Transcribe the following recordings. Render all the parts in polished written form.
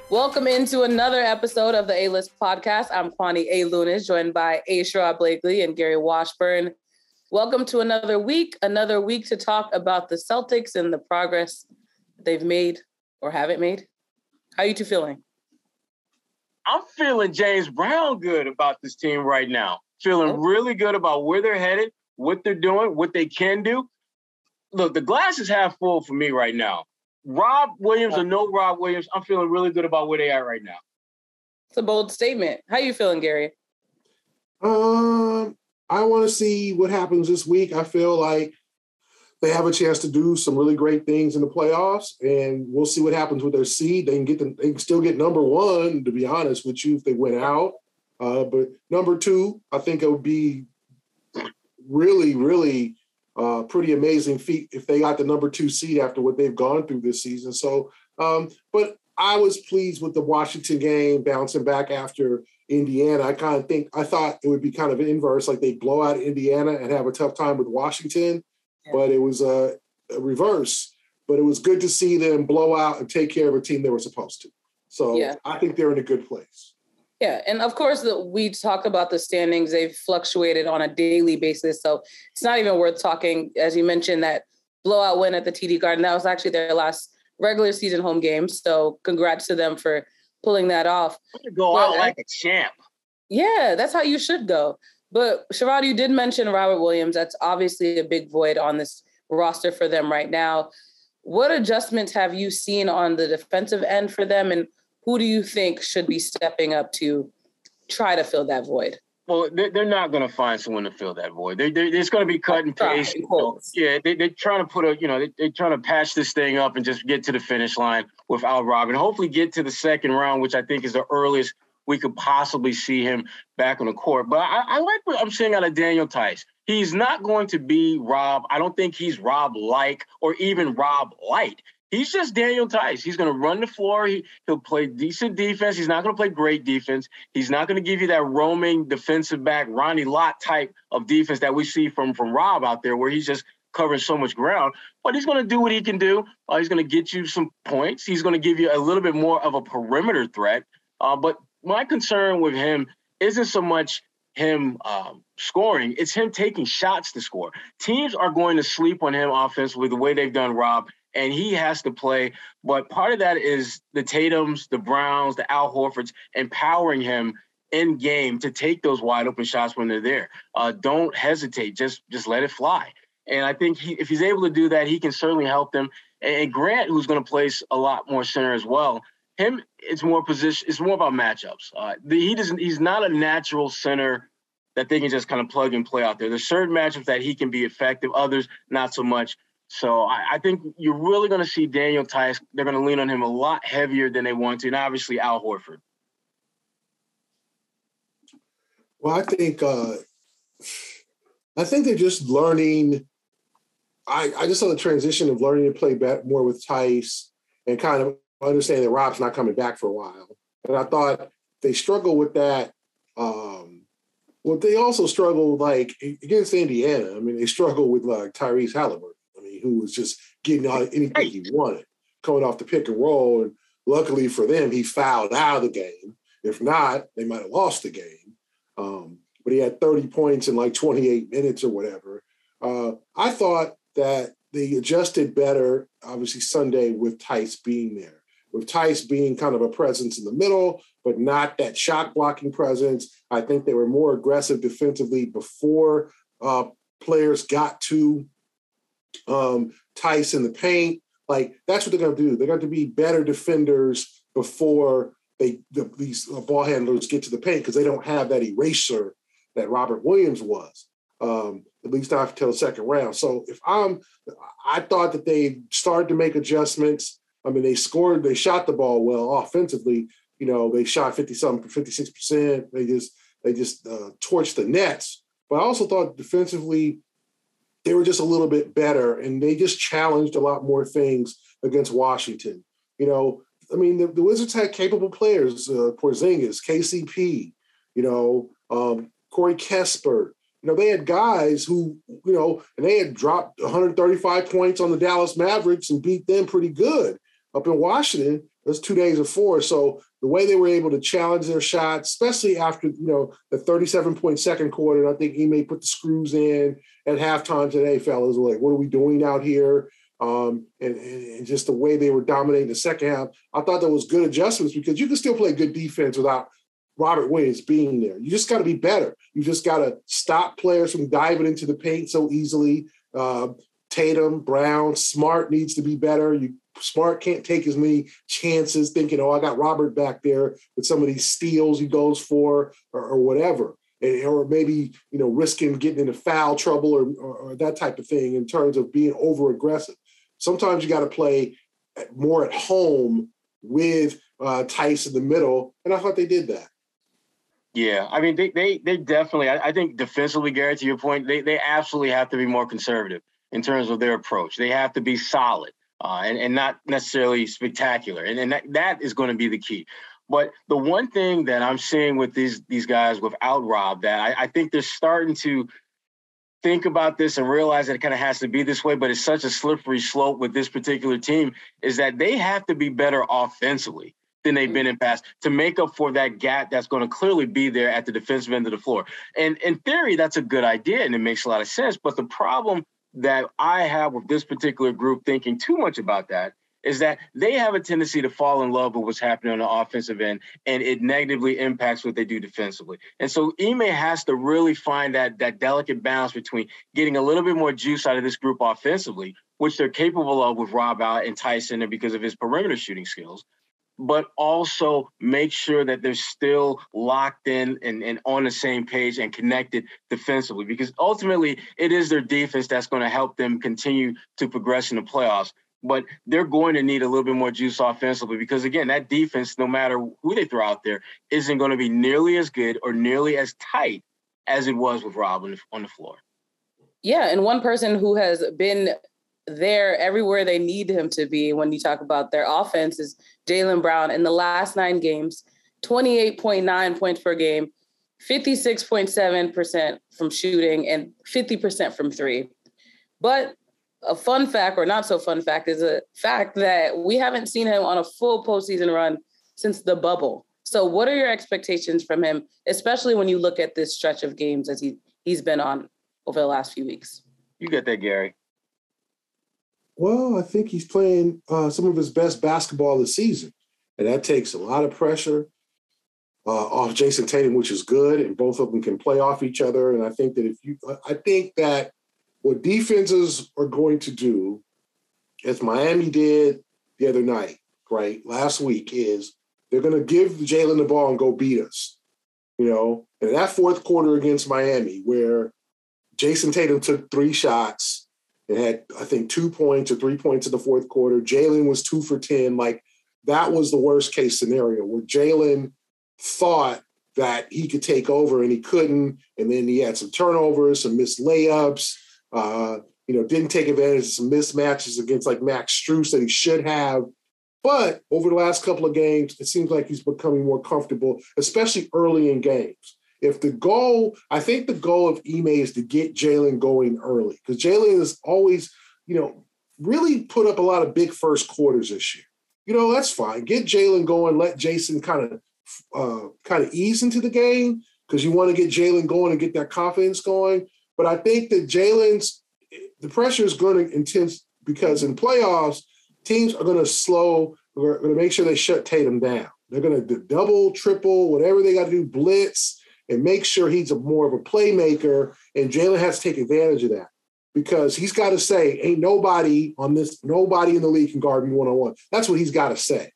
Welcome into another episode of the A-List podcast. I'm Kwani A. Lunis, joined by Sherrod Blakely and Gary Washburn. Welcome to another week to talk about the Celtics and the progress they've made or haven't made. How are you two feeling? I'm feeling James Brown good about this team right now. Feeling really good about where they're headed, what they're doing, what they can do. Look, the glass is half full for me right now. Rob Williams or no Rob Williams, I'm feeling really good about where they are right now. It's a bold statement. How are you feeling, Gary? I want to see what happens this week. I feel like they have a chance to do some really great things in the playoffs, and we'll see what happens with their seed. They can still get number one, to be honest with you, if they win out. But number two, I think it would be really pretty amazing feat if they got the number two seed after what they've gone through this season. So, but I was pleased with the Washington game, bouncing back after Indiana. I thought it would be kind of an inverse, like they blow out Indiana and have a tough time with Washington, but it was a reverse. But it was good to see them blow out and take care of a team they were supposed to. So I think they're in a good place. Yeah, and of course, we talk about the standings. They've fluctuated on a daily basis, so it's not even worth talking. As you mentioned, that blowout win at the TD Garden, that was actually their last regular season home game, so congrats to them for pulling that off. Go out like a champ. Yeah, that's how you should go. But, Sherrod, you did mention Robert Williams. That's obviously a big void on this roster for them right now. What adjustments have you seen on the defensive end for them, and who do you think should be stepping up to try to fill that void? Well, they're not going to find someone to fill that void. It's going to be cut and paste. Yeah, they're trying to they're trying to patch this thing up and just get to the finish line without Rob, and hopefully get to the second round, which I think is the earliest we could possibly see him back on the court. But I like what I'm seeing out of Daniel Theis. He's not going to be Rob. I don't think he's Rob-like or even Rob-light. He's just Daniel Theis. He's going to run the floor. He'll play decent defense. He's not going to play great defense. He's not going to give you that roaming defensive back, Ronnie Lott type of defense that we see from Rob out there, where he's just covering so much ground. But he's going to do what he can do. He's going to get you some points. He's going to give you a little bit more of a perimeter threat. But my concern with him isn't so much him scoring. It's him taking shots to score. Teams are going to sleep on him offensively the way they've done Rob, and he has to play. But part of that is the Tatums, the Browns, the Al Horfords empowering him in game to take those wide open shots when they're there. Don't hesitate. Just let it fly. And I think if he's able to do that, he can certainly help them. And Grant, who's going to place a lot more center as well, it's more position. It's more about matchups. He's not a natural center that they can just kind of plug and play out there. There's certain matchups that he can be effective, others not so much. So I think you're really going to see Daniel Theis. They're going to lean on him a lot heavier than they want to, and obviously Al Horford. Well, I think they're just learning. I just saw the transition of learning to play more with Theis and kind of understanding that Rob's not coming back for a while. And I thought they struggled with that. Well, they also struggled like against Indiana. I mean, they struggled with like Tyrese Halliburton. I mean, who was just getting out anything he wanted, coming off the pick and roll. And luckily for them, he fouled out of the game. If not, they might have lost the game. But he had 30 points in like 28 minutes or whatever. I thought that they adjusted better, obviously, Sunday with Theis being there. With Theis being kind of a presence in the middle, but not that shot blocking presence. I think they were more aggressive defensively before players got to Theis in the paint. Like, that's what they're going to do. They're going to be better defenders before these ball handlers get to the paint, because they don't have that eraser that Robert Williams was, at least not until the second round. So I thought that they started to make adjustments. I mean, they shot the ball well offensively. You know, they shot 50-something, 56%. They just torched the nets. But I also thought defensively, they were just a little bit better, and they just challenged a lot more things against Washington. You know, I mean, the Wizards had capable players, Porzingis, KCP, Corey Kesper, they had guys who, and they had dropped 135 points on the Dallas Mavericks and beat them pretty good up in Washington. Those 2 days before. So the way they were able to challenge their shots, especially after, the 37-point second quarter, and I think Ime put the screws in at halftime today, fellas, were like, what are we doing out here? And just the way they were dominating the second half, I thought that was good adjustments because you can still play good defense without Robert Williams being there. You just got to be better. You just got to stop players from diving into the paint so easily. Tatum, Brown, Smart needs to be better. Smart can't take as many chances thinking, I got Robert back there with some of these steals he goes for or whatever. Or maybe, risking getting into foul trouble or that type of thing in terms of being over-aggressive. Sometimes you got to play more at home with Tice in the middle, and I thought they did that. Yeah, I mean, they definitely, I think defensively, Garrett, to your point, they absolutely have to be more conservative in terms of their approach. They have to be solid and not necessarily spectacular. And that is going to be the key. But the one thing that I'm seeing with these guys without Rob that I think they're starting to think about this and realize that it kind of has to be this way, but it's such a slippery slope with this particular team is that they have to be better offensively than they've been in past to make up for that gap that's going to clearly be there at the defensive end of the floor. And in theory, that's a good idea and it makes a lot of sense. But the problem that I have with this particular group thinking too much about that is that they have a tendency to fall in love with what's happening on the offensive end, and it negatively impacts what they do defensively. And so Ime has to really find that delicate balance between getting a little bit more juice out of this group offensively, which they're capable of with Rob out and Tyson and because of his perimeter shooting skills, but also make sure that they're still locked in and on the same page and connected defensively, because ultimately it is their defense that's going to help them continue to progress in the playoffs. But they're going to need a little bit more juice offensively because, again, that defense, no matter who they throw out there, isn't going to be nearly as good or nearly as tight as it was with Rob on the floor. Yeah, and one person who has been there everywhere they need him to be when you talk about their offense is Jaylen Brown. In the last 9 games, 28.9 points per game, 56.7% from shooting, and 50% from three. But a fun fact, or not so fun fact, is a fact that we haven't seen him on a full postseason run since the bubble. So what are your expectations from him, especially when you look at this stretch of games as he's been on over the last few weeks? You get that, Gary. Well, I think he's playing some of his best basketball this season, and that takes a lot of pressure off Jayson Tatum, which is good, and both of them can play off each other. And I think that what defenses are going to do, as Miami did the other night, right, last week, is they're going to give Jaylen the ball and go beat us. And that fourth quarter against Miami, where Jayson Tatum took 3 shots and had, I think, 2 points or 3 points in the fourth quarter. Jaylen was 2 for 10. Like, that was the worst case scenario where Jaylen thought that he could take over and he couldn't. And then he had some turnovers, some missed layups. Didn't take advantage of some mismatches against like Max Strus that he should have. But over the last couple of games, it seems like he's becoming more comfortable, especially early in games. I think the goal of Ime is to get Jaylen going early, because Jaylen has always, really put up a lot of big first quarters this year. That's fine. Get Jaylen going, let Jayson kind of ease into the game, because you want to get Jaylen going and get that confidence going. But I think that the pressure is going to intense, because in playoffs, teams are going to make sure they shut Tatum down. They're going to double, triple, whatever they got to do, blitz, and make sure he's more of a playmaker. And Jaylen has to take advantage of that, because he's got to say, ain't nobody in the league can guard me one-on-one. That's what he's got to say.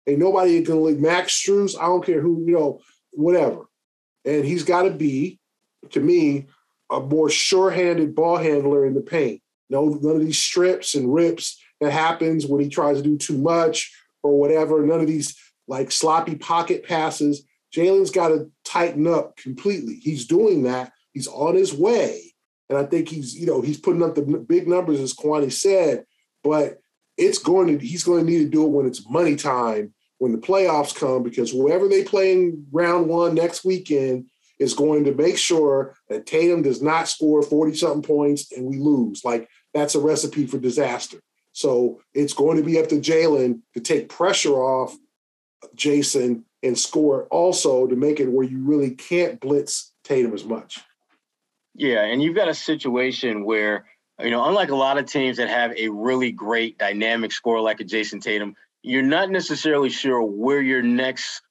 Ain't nobody can league. Max Strus, I don't care who, whatever. And he's got to be, to me, a more sure-handed ball handler in the paint. None of these strips and rips that happens when he tries to do too much or whatever. None of these like sloppy pocket passes. Jaylen's got to tighten up completely. He's doing that. He's on his way. And I think he's putting up the big numbers, as Kwani said, but he's going to need to do it when it's money time, when the playoffs come, because whoever they play in round 1 next weekend, is going to make sure that Tatum does not score 40-something points and we lose. Like, that's a recipe for disaster. So it's going to be up to Jaylen to take pressure off Jayson and score also to make it where you really can't blitz Tatum as much. Yeah, and you've got a situation where, unlike a lot of teams that have a really great dynamic scorer like a Jayson Tatum, you're not necessarily sure where your next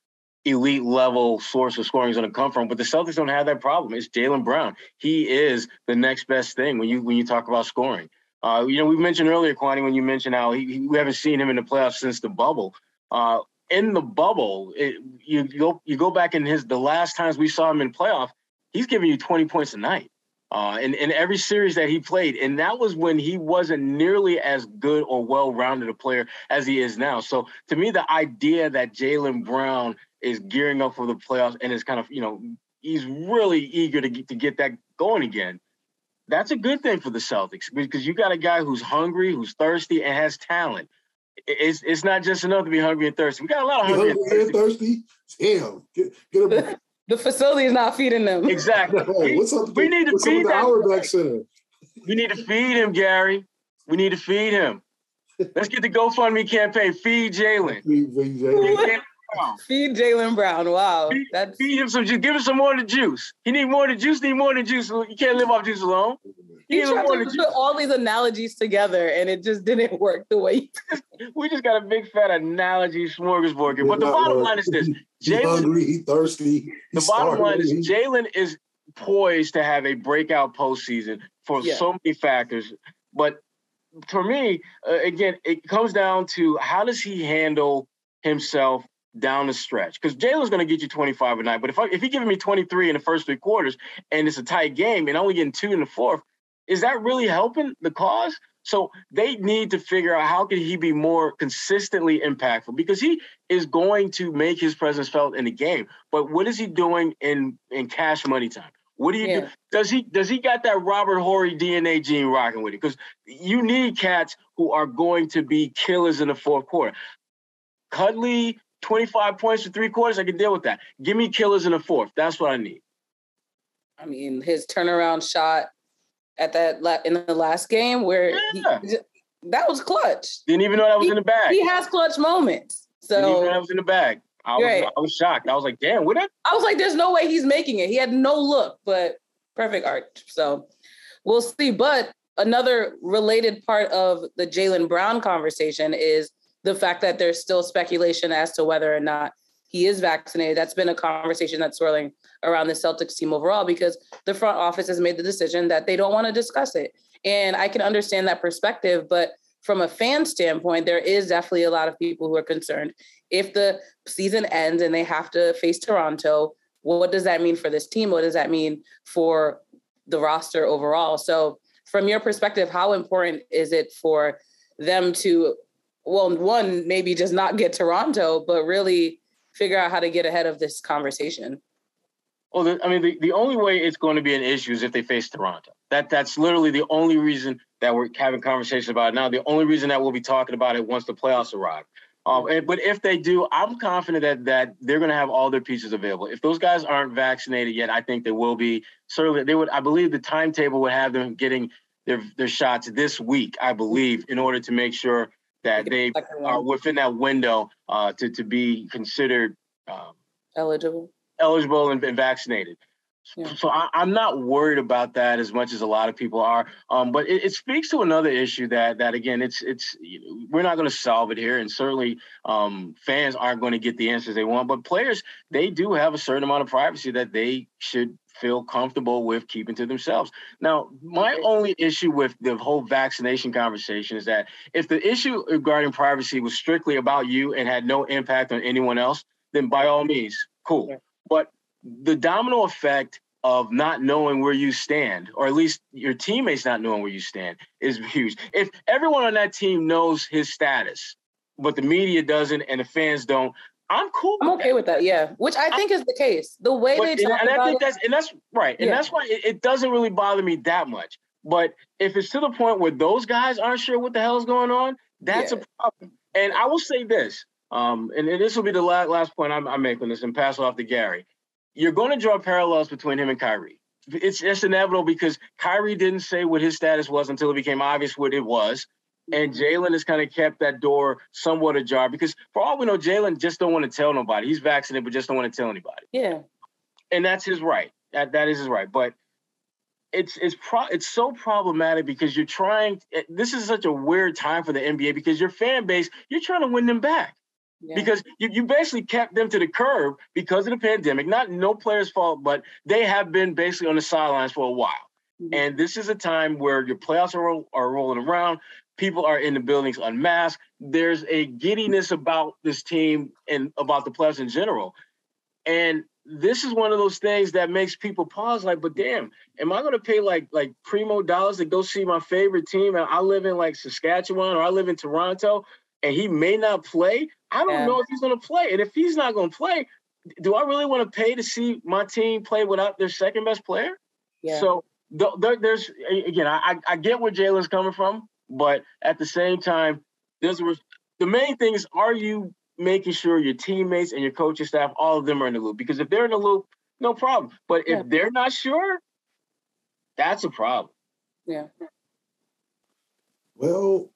elite level source of scoring is going to come from. But the Celtics don't have that problem. It's Jaylen Brown. He is the next best thing when you talk about scoring. We mentioned earlier, Kwani, when you mentioned how we haven't seen him in the playoffs since the bubble. In the bubble, you go back in the last times we saw him in playoff, he's giving you 20 points a night. In every series that he played. And that was when he wasn't nearly as good or well-rounded a player as he is now. So to me, the idea that Jaylen Brown is gearing up for the playoffs and is kind of, he's really eager to get that going again. That's a good thing for the Celtics because you got a guy who's hungry, who's thirsty, and has talent. It's not just enough to be hungry and thirsty. We got a lot of hungry and thirsty. Damn, get him. The facility is not feeding them. Exactly. We need to feed the Auerbach Center. We need to feed him, Gary. We need to feed him. Let's get the GoFundMe campaign. Feed Jaylen. Feed Jaylen Brown. Wow. Feed him some juice. Give him some more of the juice. He need more of the juice. Need more of the juice. You can't live off juice alone. He tried to put all these analogies together, and it just didn't work the way. We just got a big fat analogy smorgasbord here. But the bottom line is this: Jaylen, hungry, he thirsty. The bottom line is Jaylen is poised to have a breakout postseason for so many factors. But for me, again, it comes down to how does he handle himself down the stretch? Because Jaylen's going to get you 25 a night. But if he's giving me 23 in the first three quarters and it's a tight game and only getting 2 in the fourth, is that really helping the cause? So they need to figure out how can he be more consistently impactful because he is going to make his presence felt in the game. But what is he doing in cash money time? What do you do? Does he got that Robert Horry DNA gene rocking with it? Because you need cats who are going to be killers in the fourth quarter. Cuddly, 25 points for three quarters, I can deal with that. Give me killers in the fourth. That's what I need. I mean, his turnaround shot at in the last game where that was clutch. Didn't even know that was in the bag. He has clutch moments. So didn't even know that was in the bag. I was shocked. I was like, damn, what? I was like, there's no way he's making it. He had no look, but perfect art. So we'll see. But another related part of the Jaylen Brown conversation is the fact that there's still speculation as to whether or not he is vaccinated. That's been a conversation that's swirling around the Celtics team overall because the front office has made the decision that they don't want to discuss it. And I can understand that perspective, but from a fan standpoint, there is definitely a lot of people who are concerned. If the season ends and they have to face Toronto, what does that mean for this team? What does that mean for the roster overall? So from your perspective, how important is it for them to, well, one, maybe just not get Toronto, but really figure out how to get ahead of this conversation? Well, the only way it's going to be an issue is if they face Toronto. That's literally the only reason that we're having conversations about it now. The only reason that we'll be talking about it once the playoffs arrive. But if they do, I'm confident that they're going to have all their pieces available. If those guys aren't vaccinated yet, I think they will be. Certainly, they would. I believe the timetable would have them getting their shots this week. I believe in order to make sure that they are within that window to be considered eligible and vaccinated. Yeah. So I'm not worried about that as much as a lot of people are. But it speaks to another issue that again, it's we're not going to solve it here, and certainly fans aren't going to get the answers they want. But players, they do have a certain amount of privacy that they should feel comfortable with keeping to themselves. Now, my only issue with the whole vaccination conversation is that if the issue regarding privacy was strictly about you and had no impact on anyone else, then by all means, cool. Yeah. But the domino effect of not knowing where you stand, or at least your teammates not knowing where you stand, is huge. If everyone on that team knows his status, but the media doesn't and the fans don't, I'm cool. I'm okay with that, yeah. Which I think is the case. The way they talk about it. That's right. And that's why it doesn't really bother me that much. But if it's to the point where those guys aren't sure what the hell is going on, that's a problem. And I will say this, and this will be the last point I'm making this and pass it off to Gary. you're going to draw parallels between him and Kyrie. It's just inevitable because Kyrie didn't say what his status was until it became obvious what it was. And Jaylen has kind of kept that door somewhat ajar because for all we know, Jaylen just don't want to tell nobody. He's vaccinated, but just don't want to tell anybody. Yeah. And that's his right. That is his right. But it's so problematic because you're trying. This is such a weird time for the NBA because your fan base, you're trying to win them back. Yeah. Because you basically kept them to the curb because of the pandemic. No player's fault, but they have been basically on the sidelines for a while. Mm-hmm. And this is a time where your playoffs are rolling around. People are in the buildings unmasked. There's a giddiness about this team and about the playoffs in general. And this is one of those things that makes people pause like, but damn, am I going to pay like primo dollars to go see my favorite team? And I live in like Saskatchewan or I live in Toronto and he may not play. I don't know if he's going to play. And if he's not going to play, do I really want to pay to see my team play without their second best player? Yeah. So there's, again, I get where Jaylen's coming from, but at the same time, the main thing is, are you making sure your teammates and your coaching staff, all of them are in the loop? Because if they're in the loop, no problem. But if they're not sure, that's a problem. Yeah. Well,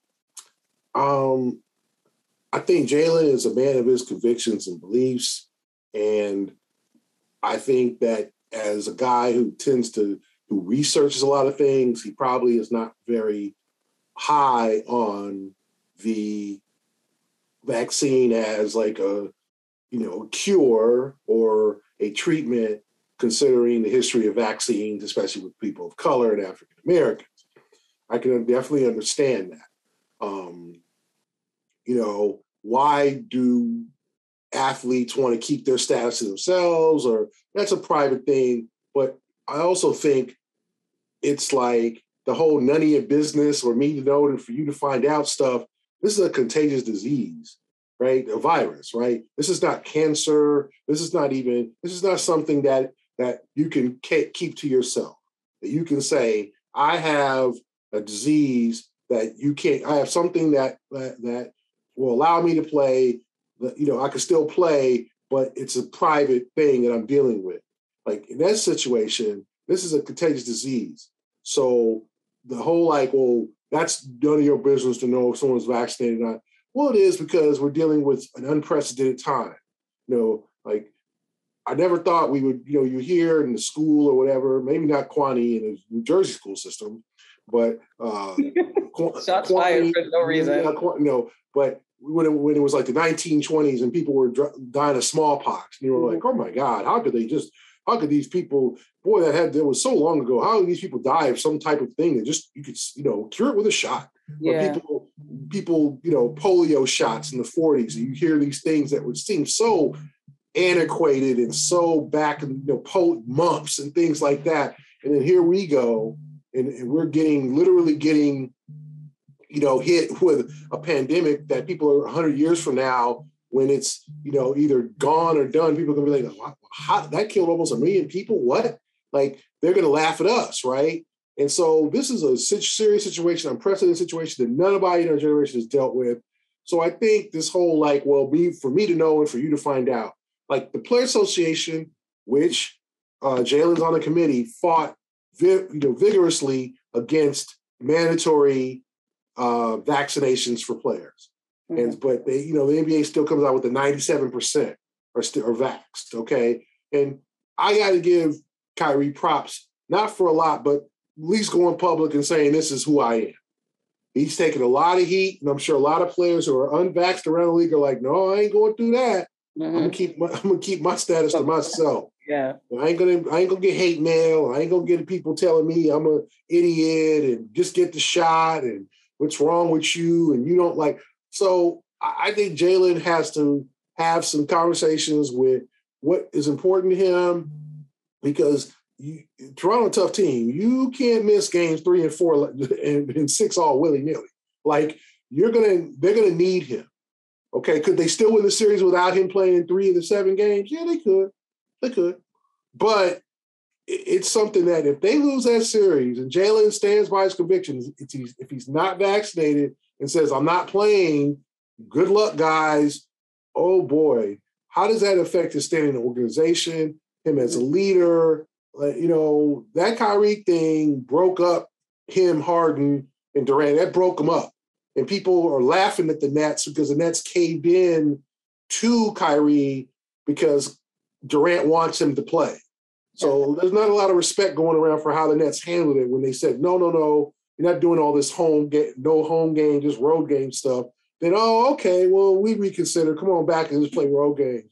I think Jaylen is a man of his convictions and beliefs. And I think that as a guy who researches a lot of things, he probably is not very high on the vaccine as like a cure or a treatment, considering the history of vaccines, especially with people of color and African Americans. I can definitely understand that. Why do athletes want to keep their status to themselves? Or that's a private thing. But I also think it's like the whole none of your business or me to know and for you to find out stuff. This is a contagious disease, right? A virus, right? This is not cancer. This is not something that you can keep to yourself. That you can say, I have a disease that you can't, I have something that will allow me to play, I can still play, but it's a private thing that I'm dealing with. Like in that situation, this is a contagious disease. So the whole that's none of your business to know if someone's vaccinated or not. Well, it is because we're dealing with an unprecedented time. I never thought we would, you hear in the school or whatever, maybe not Kwani in the New Jersey school system, but shots fired for no reason. But when it was like the 1920s and people were dying of smallpox, and you were like, oh my God, how could these people, that was so long ago, how did these people die of some type of thing that just, you could, cure it with a shot? Yeah. Or people, polio shots in the 40s, and you hear these things that would seem so antiquated and so back in, mumps and things like that. And then here we go, and we're literally getting, hit with a pandemic that people are 100 years from now, when it's, either gone or done, people are going to be like, how, that killed almost 1 million people? What? Like, they're going to laugh at us, right? And so this is a serious situation, unprecedented situation that nobody in our generation has dealt with. So I think this whole for me to know and for you to find out, like the Player Association, which Jaylen's on the committee, fought vigorously against mandatory vaccinations for players. Mm-hmm. But they, the NBA still comes out with the 97% are vaxxed, okay? And I got to give Kyrie props, not for a lot, but at least going public and saying this is who I am. He's taking a lot of heat, and I'm sure a lot of players who are unvaxxed around the league are like, no, I ain't going through that. Mm-hmm. I'm gonna keep my status to myself. Yeah, I ain't gonna get hate mail. I ain't gonna get people telling me I'm an idiot and just get the shot and what's wrong with you and you don't like. So I think Jaylen has to have some conversations with what is important to him, because Toronto, tough team. You can't miss games 3 and 4 and 6 all willy-nilly. Like they're gonna need him. Okay, could they still win the series without him playing in 3 of the 7 games? Yeah, they could. They could. But it's something that if they lose that series and Jaylen stands by his convictions, if he's not vaccinated and says, I'm not playing, good luck, guys. Oh, boy. How does that affect his standing in the organization, him as a leader. That Kyrie thing broke up him, Harden, and Durant. That broke them up. And people are laughing at the Nets because the Nets caved in to Kyrie because Durant wants him to play. So there's not a lot of respect going around for how the Nets handled it when they said, no, you're not doing all this no home game, just road game stuff. Then, okay, well, we reconsider. Come on back and just play road games.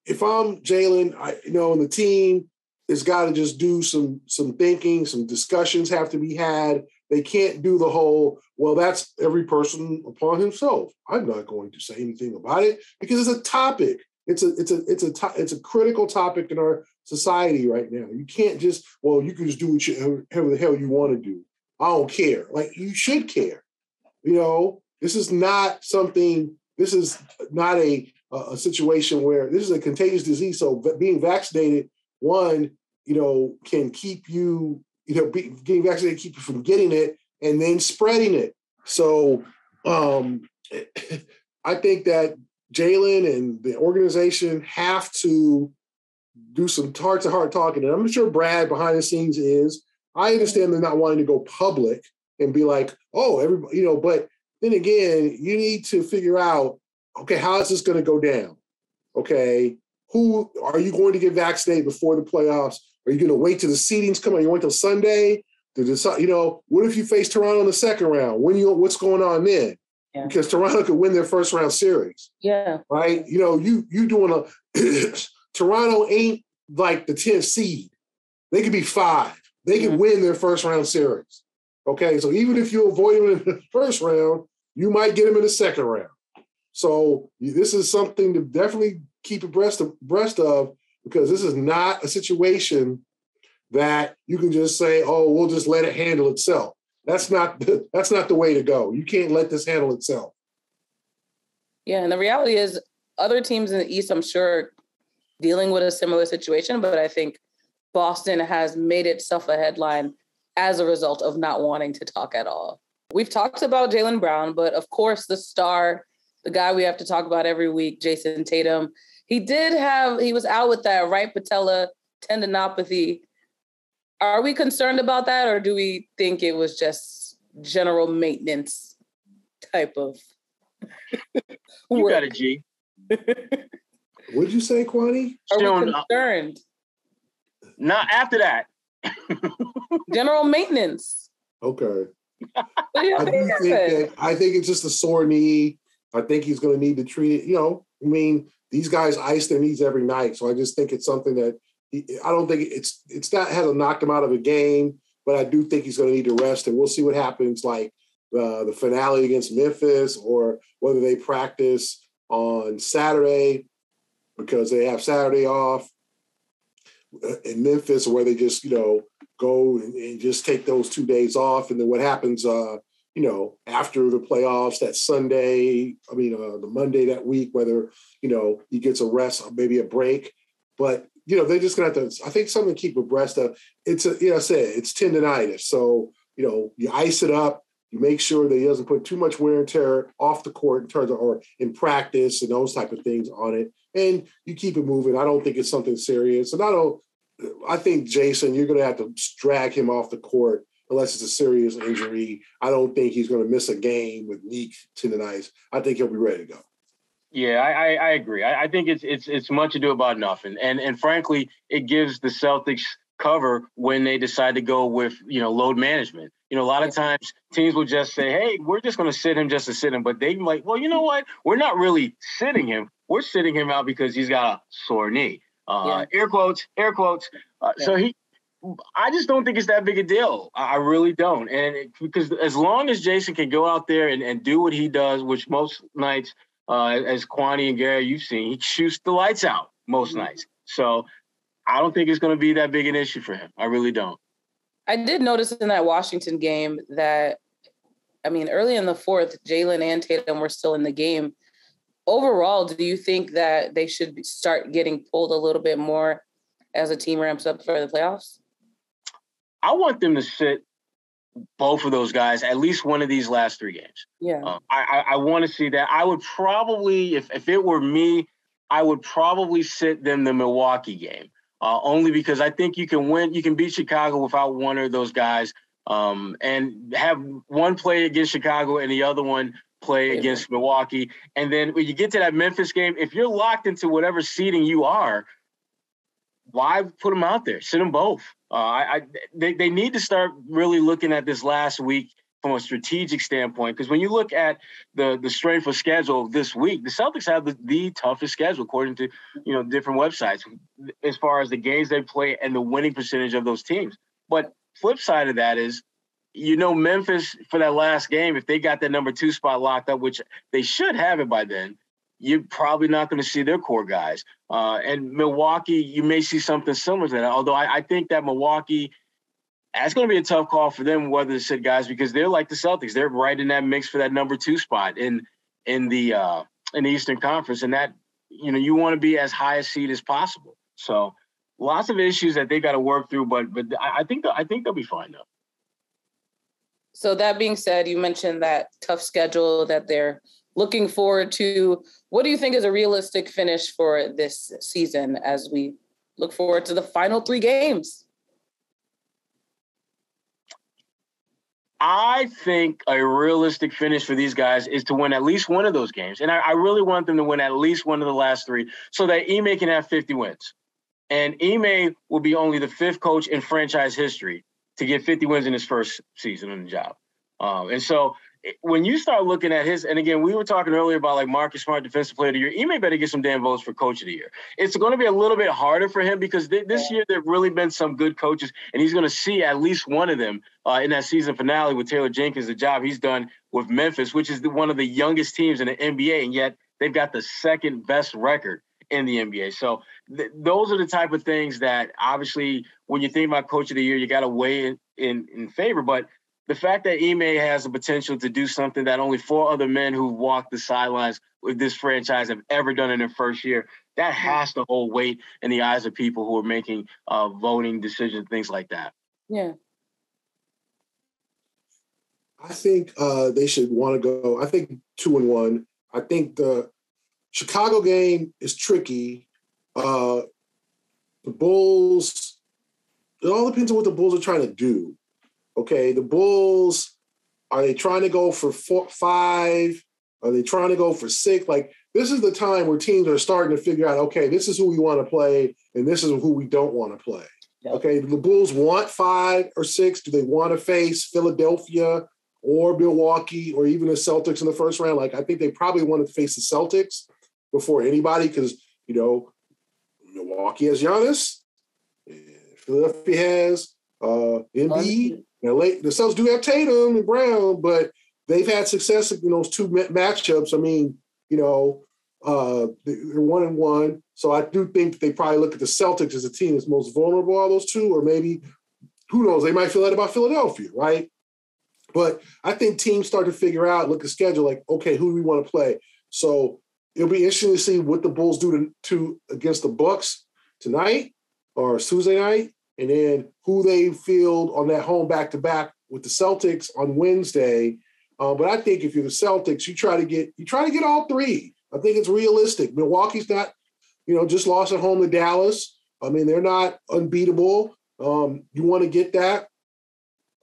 If I'm Jaylen, and the team has got to just do some thinking, some discussions have to be had. They can't do the whole, well, that's every person upon himself. I'm not going to say anything about it because it's a topic. It's a critical topic in our society right now. You can't just, you can just do whatever the hell you want to do. I don't care. You should care. This is not a situation where this is a contagious disease. So being vaccinated, can keep you, getting vaccinated keep you from getting it and then spreading it. So I think that Jaylen and the organization have to do some heart-to-heart talking. And I'm sure Brad behind the scenes is. I understand they're not wanting to go public and be like, everybody, but then again, you need to figure out, okay, how is this going to go down? Okay, who are you going to get vaccinated before the playoffs? Are you going to wait till the seedings come out? You wait till Sunday to decide, what if you face Toronto in the second round? What's going on then? Yeah. Because Toronto could win their first round series. Yeah. Right? You doing Toronto ain't like the 10th seed. They could be 5. They could win their first round series. Okay, so even if you avoid them in the first round, you might get them in the second round. So this is something to definitely keep abreast of because this is not a situation that you can just say, we'll just let it handle itself. That's not the way to go. You can't let this handle itself. Yeah, and the reality is other teams in the East, I'm sure, dealing with a similar situation, but I think Boston has made itself a headline as a result of not wanting to talk at all. We've talked about Jaylen Brown, but of course the star, the guy we have to talk about every week, Jayson Tatum, he was out with that right patella tendinopathy. Are we concerned about that, or do we think it was just general maintenance type of work? You got it, G. What'd you say, Kwani? Are we concerned? Not after that. General maintenance. Okay. I think it's just a sore knee. I think he's going to need to treat it. These guys ice their knees every night. So I just think it's something that I don't think it's not hasn't knocked him out of a game, but I do think he's going to need to rest. And we'll see what happens like the finale against Memphis or whether they practice on Saturday because they have Saturday off in Memphis or where they just, go and just take those 2 days off. And then what happens, after the playoffs that Sunday, the Monday that week, whether, he gets a rest, maybe a break. But, they're just going to have to, I think something to keep abreast of. It's it's tendonitis. So, you ice it up, you make sure that he doesn't put too much wear and tear off the court in terms of, or in practice and those type of things on it. And you keep it moving. I don't think it's something serious. And I think Jayson, you're going to have to drag him off the court unless it's a serious injury. I don't think he's going to miss a game with knee tendonitis. I think he'll be ready to go. Yeah, I agree. I think it's much ado about nothing. And frankly, it gives the Celtics cover when they decide to go with, load management. A lot of times teams will just say, hey, we're just going to sit him just to sit him. But they're like, well, you know what? We're not really sitting him. We're sitting him out because he's got a sore knee. Air quotes. So I just don't think it's that big a deal. I really don't. And because as long as Jayson can go out there and do what he does, which most nights, as Kwani and Gary, you've seen, he shoots the lights out most nights. So I don't think it's going to be that big an issue for him. I really don't. I did notice in that Washington game that, early in the fourth, Jaylen and Tatum were still in the game. Overall, do you think that they should start getting pulled a little bit more as a team ramps up for the playoffs? I want them to sit both of those guys at least one of these last 3 games. Yeah. I want to see that. I would probably, if it were me, I would probably sit them the Milwaukee game, only because I think you can win. You can beat Chicago without one of those guys, and have one play against Chicago and the other one play against Milwaukee. And then when you get to that Memphis game, if you're locked into whatever seeding you are, why put them out there? Sit them both. They need to start really looking at this last week from a strategic standpoint, because when you look at the strength of schedule this week, the Celtics have the toughest schedule according to different websites as far as the games they play and the winning percentage of those teams. But flip side of that is, Memphis for that last game, if they got that number 2 spot locked up, which they should have it by then, you're probably not going to see their core guys. And Milwaukee, you may see something similar to that. Although I think that Milwaukee, it's going to be a tough call for them whether to sit guys, because they're like the Celtics. They're right in that mix for that number 2 spot in the Eastern Conference, and that you want to be as high a seed as possible. So lots of issues that they got to work through, but I think they'll be fine though. So that being said, you mentioned that tough schedule that they're looking forward to. What do you think is a realistic finish for this season as we look forward to the final 3 games? I think a realistic finish for these guys is to win at least one of those games. And I really want them to win at least one of the last 3 so that Ime can have 50 wins. And Ime will be only the 5th coach in franchise history to get 50 wins in his first season on the job. And so when you start looking at and again, we were talking earlier about like Marcus Smart, Defensive Player of the Year. Ime better get some damn votes for Coach of the Year. It's going to be a little bit harder for him because this year there have really been some good coaches, and he's going to see at least one of them in that season finale with Taylor Jenkins, the job he's done with Memphis, which is one of the youngest teams in the NBA, and yet they've got the 2nd best record in the NBA. So those are the type of things that obviously when you think about Coach of the Year, you got to weigh in favor. But the fact that Ime has the potential to do something that only 4 other men who walked the sidelines with this franchise have ever done in their first year, that has to hold weight in the eyes of people who are making voting decisions, things like that. Yeah. I think they should want to go, I think 2-1. I think the Chicago game is tricky. The Bulls, it all depends on what the Bulls are trying to do. Okay, the Bulls, are they trying to go for 5? Are they trying to go for 6? Like, this is the time where teams are starting to figure out, okay, this is who we want to play, and this is who we don't want to play. Yep. Okay, do the Bulls want 5 or 6? Do they want to face Philadelphia or Milwaukee or even the Celtics in the first round? Like, I think they probably want to face the Celtics before anybody because, Milwaukee has Giannis, Philadelphia has Embiid. The Celtics do have Tatum and Brown, but they've had success in those 2 matchups. I mean, they're 1-1. So I do think they probably look at the Celtics as a team that's most vulnerable of those 2, or maybe, who knows, they might feel that about Philadelphia, right? But I think teams start to figure out, look at the schedule, like, okay, who do we want to play? So it'll be interesting to see what the Bulls do to against the Bucks tonight or Tuesday night, and then who they field on that home back-to-back with the Celtics on Wednesday. But I think if you're the Celtics, you try to get all 3. I think it's realistic. Milwaukee's not, just lost at home to Dallas. I mean, they're not unbeatable. You want to get that,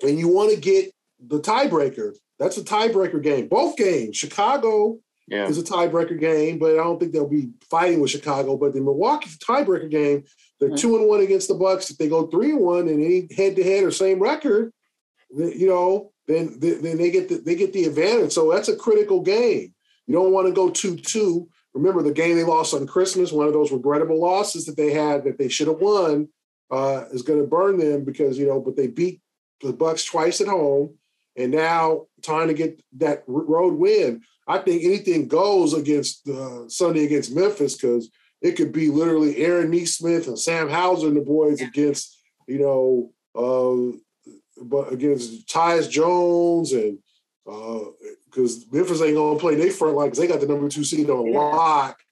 and you want to get the tiebreaker. That's a tiebreaker game. Both games. Chicago is a tiebreaker game, but I don't think they'll be fighting with Chicago. But the Milwaukee's a tiebreaker game. They're 2-1 against the Bucks. If they go 3-1 and any head-to-head or same record, then they get the advantage. So that's a critical game. You don't want to go 2-2. Remember the game they lost on Christmas, one of those regrettable losses that they had that they should have won, is going to burn them because but they beat the Bucks twice at home, and now trying to get that road win. I think anything goes against Sunday against Memphis because it could be literally Aaron Nesmith and Sam Hauser and the boys against, but against Tyus Jones and because Memphis ain't gonna play their front line because they got the number 2 seed on lock,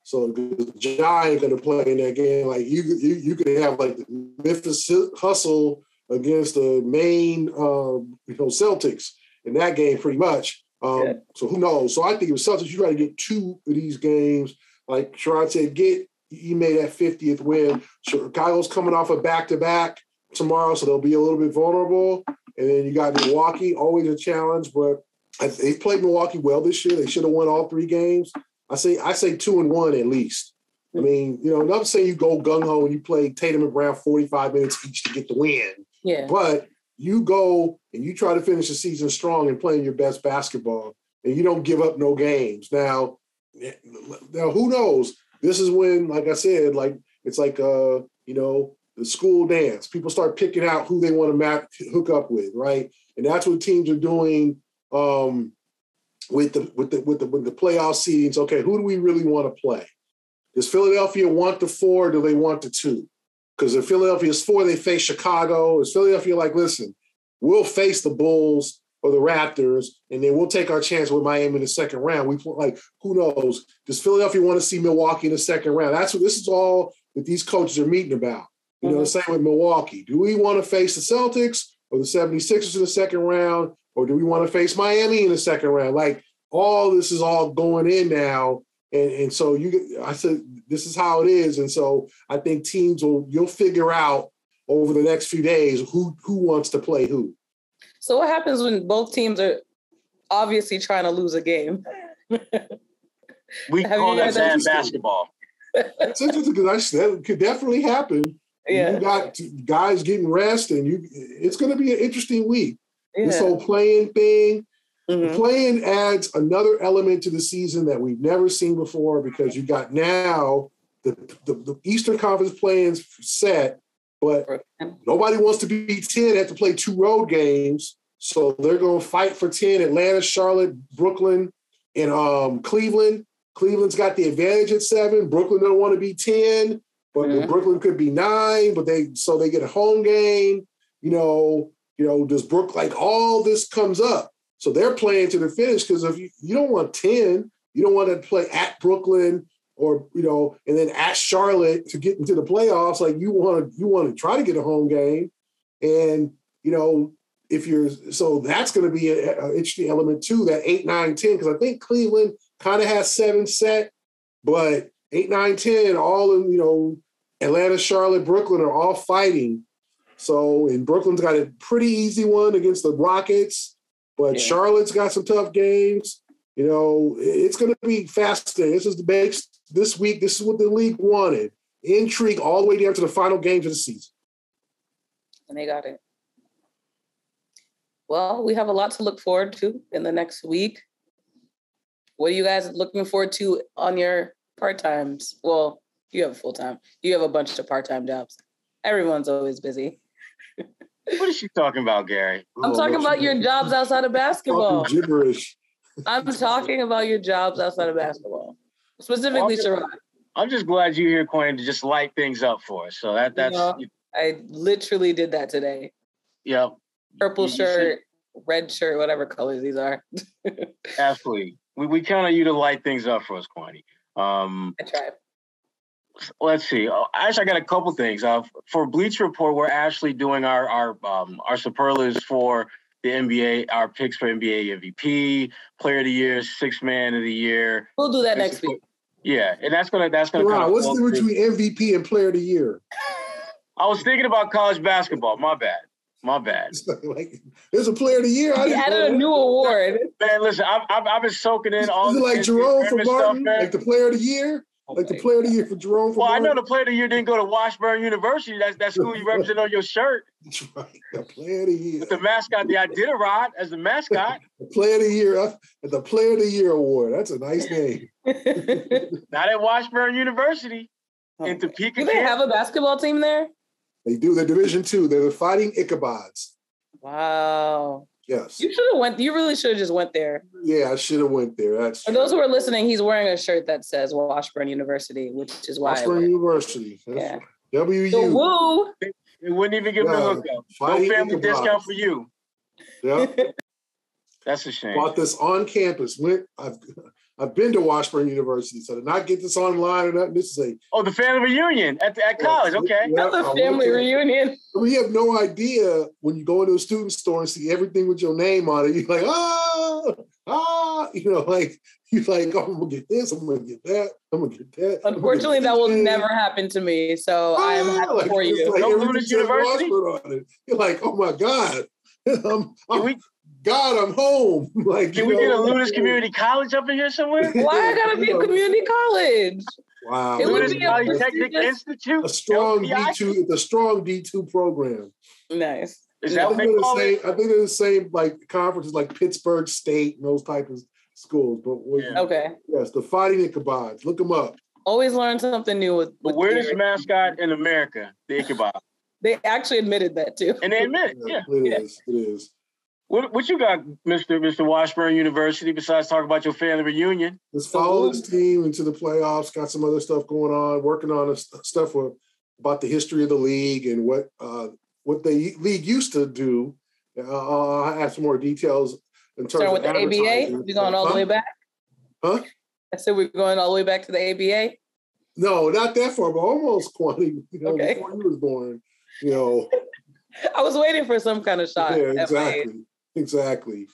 So the Giants ain't gonna play in that game. Like you could have like the Memphis Hustle against the Maine Celtics in that game pretty much. So who knows? So I think if Celtics, you try to get 2 of these games. Like Sherrod said, get Ime that 50th win. Chicago's coming off a back-to-back tomorrow, so they'll be a little bit vulnerable. And then you got Milwaukee, always a challenge, but they've played Milwaukee well this year. They should have won all 3 games. I say 2-1 at least. I mean, I'm not saying you go gung-ho and you play Tatum and Brown 45 minutes each to get the win. Yeah. But you go and you try to finish the season strong and playing your best basketball, and you don't give up no games. Now who knows? This is when, like I said, it's like the school dance. People start picking out who they want to hook up with, right? And that's what teams are doing with the playoff seedings. Okay, who do we really want to play? Does Philadelphia want the 4? Or do they want the 2? Because if Philadelphia's 4, they face Chicago. Is Philadelphia like, listen, we'll face the Bulls or the Raptors, and then we'll take our chance with Miami in the second round. Who knows? Does Philadelphia want to see Milwaukee in the second round? This is all that these coaches are meeting about. The same with Milwaukee. Do we want to face the Celtics or the 76ers in the second round, or do we want to face Miami in the second round? All this is all going in now. And so I said, this is how it is. And so I think teams you'll figure out over the next few days who wants to play who. So what happens when both teams are obviously trying to lose a game? We call that bad basketball. It's interesting because that could definitely happen. Yeah. You got guys getting rest, and it's going to be an interesting week. Yeah. This whole playing thing. Mm-hmm. Playing adds another element to the season that we've never seen before, because you got now the Eastern Conference playing's set, but nobody wants to beat 10. They have to play 2 road games. So they're going to fight for 10. Atlanta, Charlotte, Brooklyn, and Cleveland. Cleveland's got the advantage at 7. Brooklyn don't want to be 10, but Brooklyn could be 9, but they get a home game. Does all this comes up. So they're playing to the finish, because if you don't want 10, you don't want to play at Brooklyn or, and then at Charlotte to get into the playoffs. You want to try to get a home game. And, so that's going to be an interesting element too, that 8, 9, 10, because I think Cleveland kind of has 7 set, but 8, 9, 10, all in, Atlanta, Charlotte, Brooklyn are all fighting. So, and Brooklyn's got a pretty easy one against the Rockets. But Charlotte's got some tough games. It's going to be fascinating. This week. This is what the league wanted. Intrigue all the way down to the final games of the season. And they got it. Well, we have a lot to look forward to in the next week. What are you guys looking forward to on your part-times? Well, you have a full-time. You have a bunch of part-time jobs. Everyone's always busy. What is she talking about, Gary? I'm talking about your jobs outside of basketball. Gibberish. I'm talking about your jobs outside of basketball. Specifically, Sherrod. I'm just glad you're here, Kwani, to just light things up for us. So that's... I literally did that today. Yep. Purple shirt, red shirt, whatever colors these are. Absolutely. We count on you to light things up for us, Kwani. I tried. Let's see. Actually, I got a couple things. For Bleacher Report, we're actually doing our superlatives for the NBA, our picks for NBA MVP, Player of the Year, Sixth Man of the Year. We'll do that next week. Yeah, and that's gonna. Wow, what's the difference between MVP and Player of the Year? I was thinking about college basketball. My bad. There's a Player of the Year. He added a new award. Man, listen, I've been soaking in all. Is it like Jerome from Martin, like the Player of the Year? Like the Player of the Year for Jerome. Well, I know the Player of the Year didn't go to Washburn University. That's that school you represent on your shirt. That's right. The Player of the Year. With the mascot, the Iditarod as the mascot. The Player of the Year, the Player of the Year award. That's a nice name. Not at Washburn University in Topeka. Do they have a basketball team there? They do. They're Division II. They're the Fighting Ichabods. Wow. Yes. You should have went. You really should have just went there. Yeah, I should have went there. That's for those who are listening. He's wearing a shirt that says Washburn University, which is why. Washburn University. Yeah. WU. So woo. They wouldn't even give me a hookup. No family discount for you. Yeah. That's a shame. Bought this on campus. I've been to Washburn University, so to not get this online or nothing, this is the family reunion at college. Okay. That's a family reunion. We have no idea when you go into a student store and see everything with your name on it. You're like, like he's like, oh, I'm gonna get this, I'm gonna get that, I'm gonna get that. Unfortunately, that will never happen to me. So I am happy for you. Like no Lunis University. On it. You're like, oh my God, I'm home. Like, can we get a Lunis Community College up in here somewhere? Why I gotta be a community college? Wow, it would be Polytechnic Institute. A strong D2. It's a strong D2 program. Nice. Is that what they call it? I think they're the same like conferences like Pittsburgh State and those type of schools. But okay, yes, the Fighting Ichabod. Look them up. Always learn something new with weirdest mascot in America, the Ichabod. They actually admitted that too. And they admit it. It is. What you got, Mr. Washburn University, besides talking about your family reunion? Let's follow this team into the playoffs. Got some other stuff going on. Working on stuff about the history of the league and what the league used to do. I'll have some more details in terms of with the ABA. We're going all the way back. Huh? I said we're going all the way back to the ABA. No, not that far, but almost, Kwani. Okay. Before you was born. I was waiting for some kind of shot. Yeah, exactly.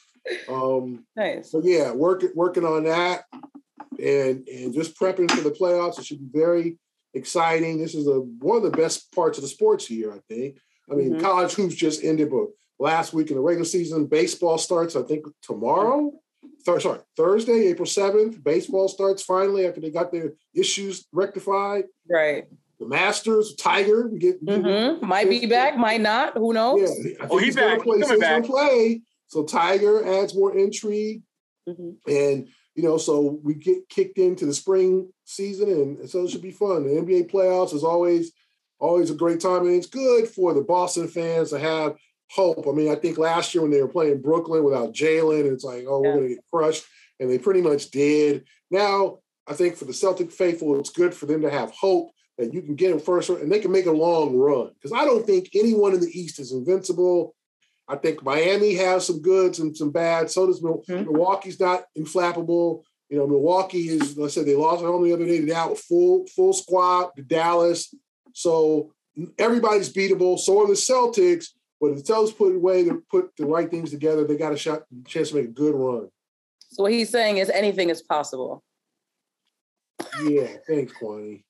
Nice. So yeah, working on that and just prepping for the playoffs. It should be very exciting. This is one of the best parts of the sports year, I think. I mean, college hoops just ended, but last week in the regular season, baseball starts, I think, tomorrow. Thursday, April 7th. Baseball starts finally after they got their issues rectified. Right. The Masters, Tiger, might be back, might not. Who knows? Yeah, he's back. He's going to play. So Tiger adds more intrigue. And, so we get kicked into the spring season, and so it should be fun. The NBA playoffs is always a great time, and it's good for the Boston fans to have hope. I mean, I think last year when they were playing Brooklyn without Jaylen, it's like, we're going to get crushed, and they pretty much did. Now, I think for the Celtic faithful, it's good for them to have hope that you can get them first, and they can make a long run. Because I don't think anyone in the East is invincible. I think Miami has some goods and some bad. So does Milwaukee's not inflappable. Milwaukee is, like I said, they lost at home the other day. They're out with full squad to Dallas. So everybody's beatable. So are the Celtics. But if the Celtics put the right things together, they got a chance to make a good run. So what he's saying is anything is possible. Yeah, thanks, Kwani.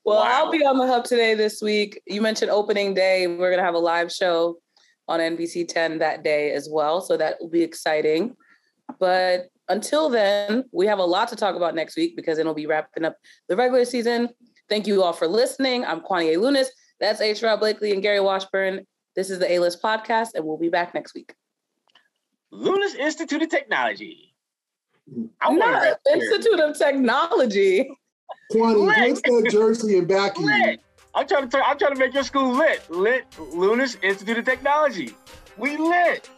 Well, wow. I'll be on the hub today this week. You mentioned opening day. We're going to have a live show on NBC 10 that day as well. So that will be exciting. But until then, we have a lot to talk about next week because it'll be wrapping up the regular season. Thank you all for listening. I'm Kwani A. Lunis. That's Sherrod Blakely and Gary Washburn. This is the A-List Podcast, and we'll be back next week. Lunis Institute of Technology. Not Institute of Technology. Kwani, what's that jersey and back of you? I'm trying to make your school lit. Lunis Institute of Technology. We lit.